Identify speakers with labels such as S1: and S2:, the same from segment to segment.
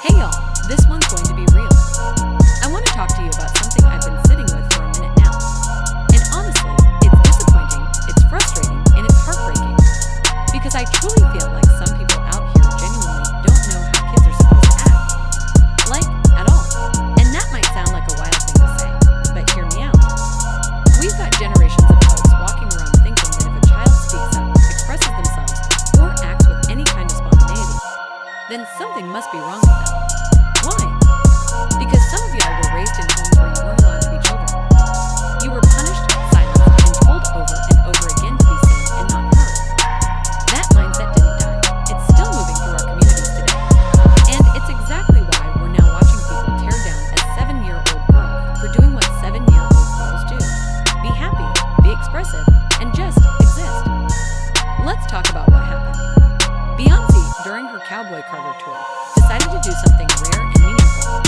S1: Hey y'all, this one's going to be real. I want to talk to you about something I've been sitting with for a minute now. And honestly, it's disappointing, it's frustrating, and it's heartbreaking. Because I truly feel like some people out here genuinely don't know how kids are supposed to act. Like, at all. And that might sound like a wild thing to say, but hear me out. We've got generations of folks walking around thinking that if a child speaks up, expresses themselves, or acts with any kind of spontaneity, then something must be wrong with them. Why? Because some of y'all were raised in homes where you weren't allowed to be children. You were punished, silenced, and told over and over again to be seen and not heard. That mindset didn't die. It's still moving through our communities today. And it's exactly why we're now watching people tear down a 7-year-old girl for doing what 7-year-old girls do. Be happy, be expressive, and just exist. Let's talk about what happened. Beyoncé, during her Cowboy Carter tour, decided to do something rare and meaningful.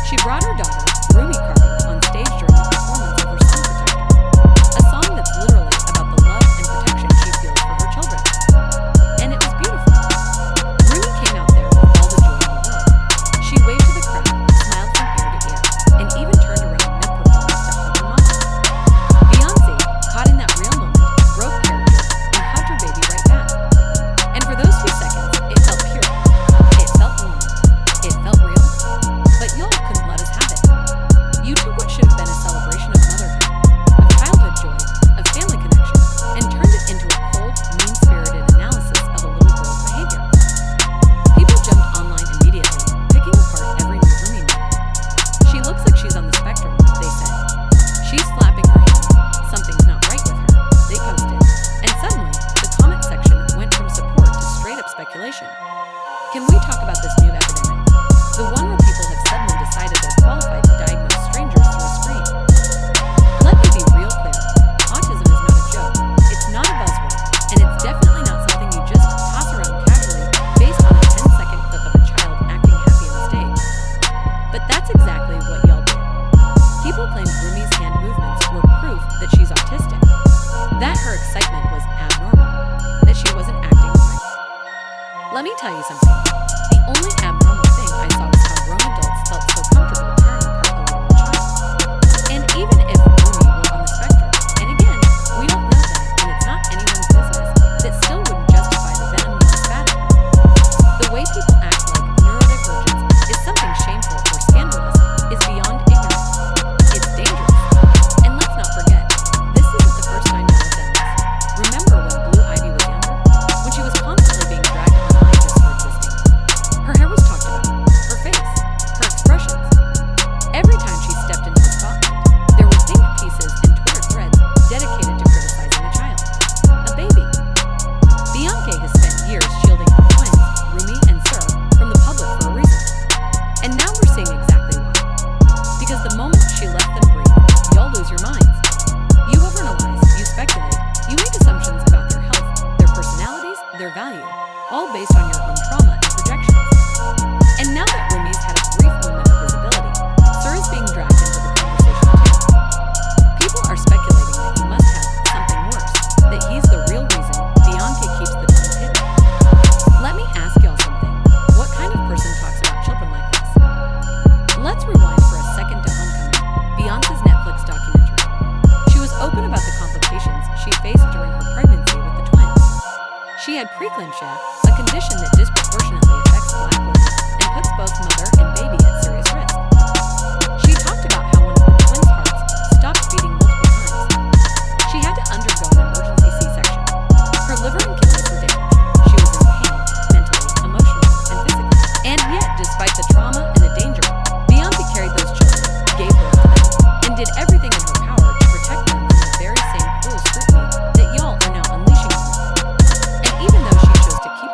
S1: She brought her daughter, Rumi Carter, on stage during the performance of her song Protector, a song that's literally about the love and protection she feels for her children. And it was beautiful. Rumi came out there with all the joy in the world. She waved to the crowd, smiled from ear to ear, and even turned around mid-performance to hug her mom. Beyoncé, caught in that real moment, broke character and hugged her baby right back. And for those few seconds, it felt pure. It felt warm. It felt real. But y'all couldn't let us have it. You took what should have been a celebration of motherhood, of childhood joy, of family connection, and turned it into a cold, mean-spirited analysis of a little girl's behavior. People jumped online immediately, picking apart every move Rumi made. She looks like she's on the spectrum, they said. She's slapping her hand. Something's not right with her, they posted. And suddenly, the comment section went from support to straight-up speculation. Can we talk about this new epidemic? The one where people have suddenly decided they're qualified to diagnose strangers through a screen. Let me be real clear. Autism is not a joke. It's not a buzzword. And it's definitely not something you just toss around casually based on a 10-second clip of a child acting happy on stage. But that's exactly what y'all did. People claimed Rumi's hand movements were proof that she's autistic. That her excitement was abnormal. That she wasn't acting right. Let me tell you something. The only abnormal thing I saw was how grown adults felt so comfortable tearing apart a little child. And even if Rumi were on the spectrum, and again, we don't know that, and it's not anyone's business, that still wouldn't justify the venom you spat at her. The way people act like neurodivergents is something shameful or scandalous is beyond ignorance. It's dangerous. And let's not forget, this isn't the first time y'all have done this. Remember when Blue Ivy was younger? When she was constantly being dragged online just for existing. Her hair was talked about, her face, her expressions. Every time she stepped into the spotlight, there were think pieces and Twitter threads dedicated to criticizing a child, a baby. Beyoncé has spent years shielding her twins, Rumi and Sir, from the public for a reason. And now we're seeing exactly why. Because the moment she lets them breathe, y'all lose your minds. You overanalyze, you speculate, you make assumptions about their health, their personalities, their value, all based on your own trauma and projections. And now that Rumi's had a brief moment of visibility, Sir is being dragged into the conversation too. People are speculating that he must have something worse, that he's the real reason Beyoncé keeps the twins hidden. Let me ask y'all something. What kind of person talks about children like this? Let's rewind for a second to Homecoming, Beyoncé's Netflix documentary. She was open about the complications she faced during her pregnancy with the twins. She had preeclampsia, a condition that disproportionately affects Black women and puts both mother and baby at serious risk. She talked about how one of the twins' hearts stopped beating multiple times. She had to undergo an emergency C-section. Her liver and kidneys were damaged. She was in pain, mentally, emotionally, and physically. And yet, despite the trauma and the danger, Beyoncé carried those children, gave birth to them, and did everything in her power to protect them from the very same cruel scrutiny that y'all are now unleashing on them. And even though she chose to keep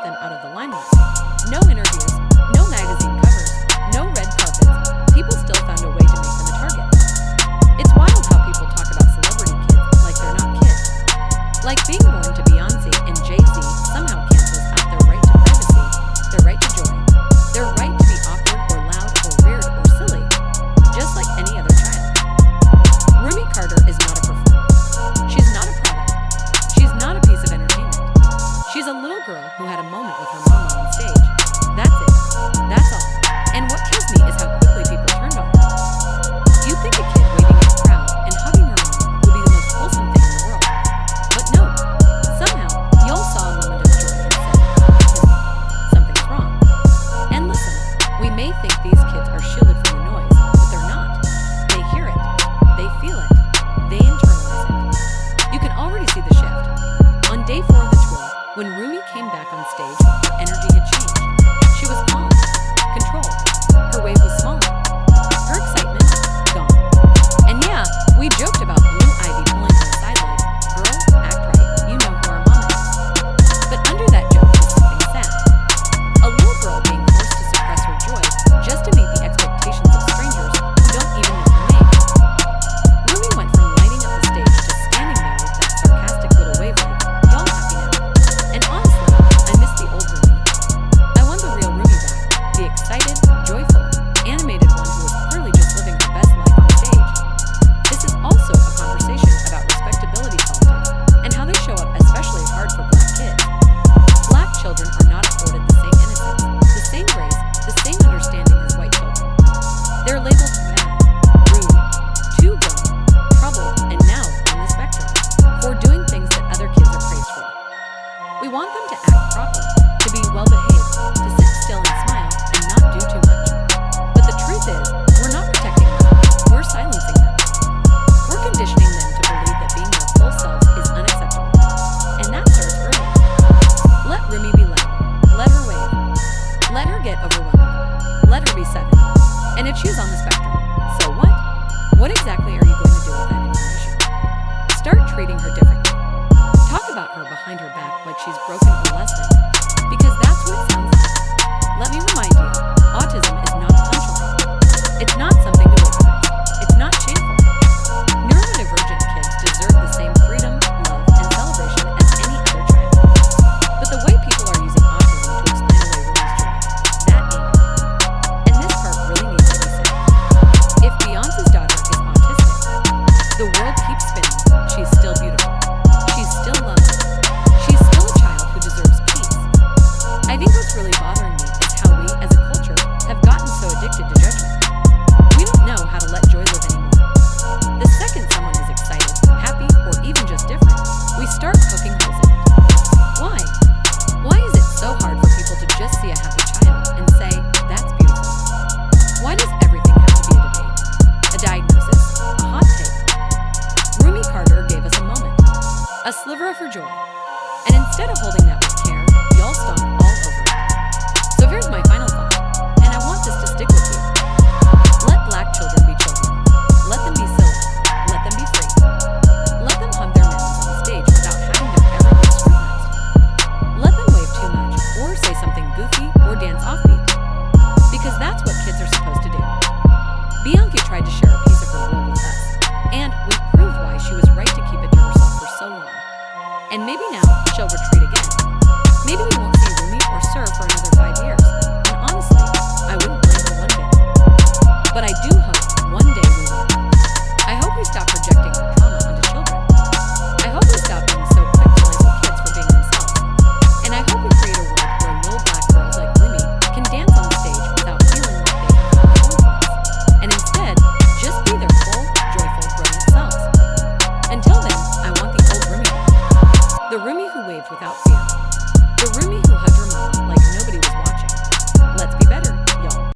S1: if she's on the spectrum, so what? What exactly are you going to do with that information? Start treating her differently. Talk about her behind her back like she's broken or less than, because that's what it sounds like. Let me remind you, autism is not a punchline. It's not something to weaponize. It's not shameful. Neurodivergent kids deserve the same freedom, love, and celebration as any other child. But the way people are using autism to explain away Rumi's joy, that ain't it. And this part really needs to be said. If Beyoncé's daughter is autistic, the world keeps spinning. She's still beautiful. She's still loved. She's still a child who deserves peace. I think what's really bothering me is how we, as a culture, have gotten so addicted to judgment. We don't know how to let joy live anymore. The second someone is excited, happy, or even just different, we start poking holes in it. Why? Why is it so hard for people to just see a happy child and say, that's beautiful? Why does everything have to be a debate? A diagnosis? A hot take? Rumi Carter gave us a moment. A sliver of her joy.